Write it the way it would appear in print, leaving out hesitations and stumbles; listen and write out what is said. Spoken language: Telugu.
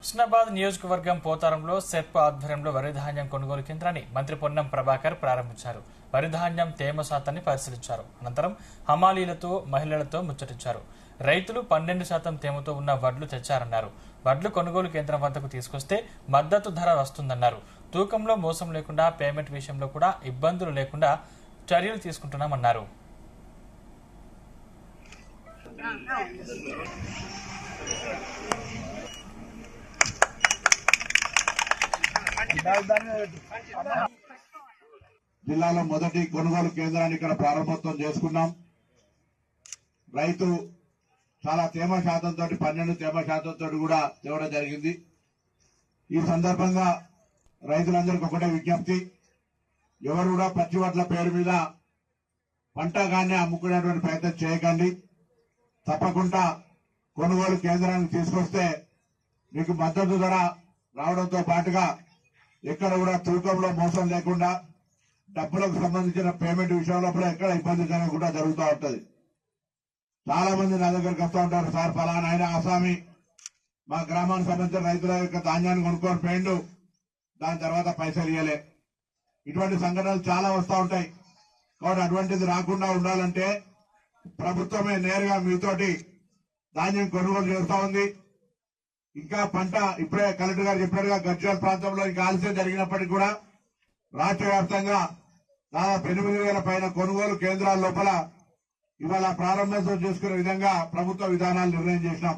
హుస్నాబాద్ నియోజకవర్గం పోతారంలో సెర్ప్ ఆధ్వర్యంలో వరి ధాన్యం కొనుగోలు కేంద్రాన్ని మంత్రి పొన్నం ప్రభాకర్ ప్రారంభించారు. వరి ధాన్యం తేమ శాతాన్ని పరిశీలించారు. అనంతరం హమాలీలతో మహిళలతో ముచ్చటించారు. రైతులు 12% తేమతో ఉన్న వడ్లు తెచ్చారన్నారు. వడ్లు కొనుగోలు కేంద్రం వద్దకు తీసుకొస్తే మద్దతు ధర వస్తుందన్నారు. తూకంలో మోసం లేకుండా పేమెంట్ విషయంలో కూడా ఇబ్బందులు లేకుండా చర్యలు తీసుకుంటున్నామన్నారు. జిల్లాలో మొదటి కొనుగోలు కేంద్రాన్ని ఇక్కడ ప్రారంభోత్సవం చేసుకున్నాం. రైతు చాలా తేమ శాతంతో 12 తేమ శాతంతో కూడా తేవడం జరిగింది. ఈ సందర్భంగా రైతులందరికీ ఒకటే విజ్ఞప్తి, ఎవరు కూడా పచ్చి వడ్ల పేరు మీద పంటగానే అమ్ముకునేటువంటి ప్రయత్నం చేయకండి. తప్పకుండా కొనుగోలు కేంద్రానికి తీసుకొస్తే మీకు మద్దతు ధర రావడంతో పాటుగా ఎక్కడ కూడా తూకంలో మోసం లేకుండా డబ్బులకు సంబంధించిన పేమెంట్ విషయంలో కూడా ఎక్కడ ఇబ్బంది జరగకుండా జరుగుతూ ఉంటది. చాలా మంది నా దగ్గరికి వస్తూ ఉంటారు, సార్ ఫలానా ఆయన ఆసామి మా గ్రామానికి సంబంధించిన రైతుల యొక్క ధాన్యాన్ని కొనుక్కొని పోయిండు, దాని తర్వాత పైసలు ఇయ్యలే. ఇటువంటి సంఘటనలు చాలా వస్తూ ఉంటాయి. కాబట్టి అటువంటిది రాకుండా ఉండాలంటే ప్రభుత్వమే నేరుగా మీతోటి ధాన్యం కొనుగోలు చేస్తూ ఉంది. ఇంకా పంట ఇప్పుడే కలెక్టర్ గారు చెప్పినట్టుగా గజ్వేల్ ప్రాంతంలో ఇంకా ఆలస్యం జరిగినప్పటికీ కూడా రాష్ట్ర వ్యాప్తంగా దాదాపు 8,000 పైన కొనుగోలు కేంద్రాల లోపల ఇవాళ ప్రారంభోత్సవం చేసుకునే విధంగా ప్రభుత్వ విధానాలు నిర్ణయం చేసినాం.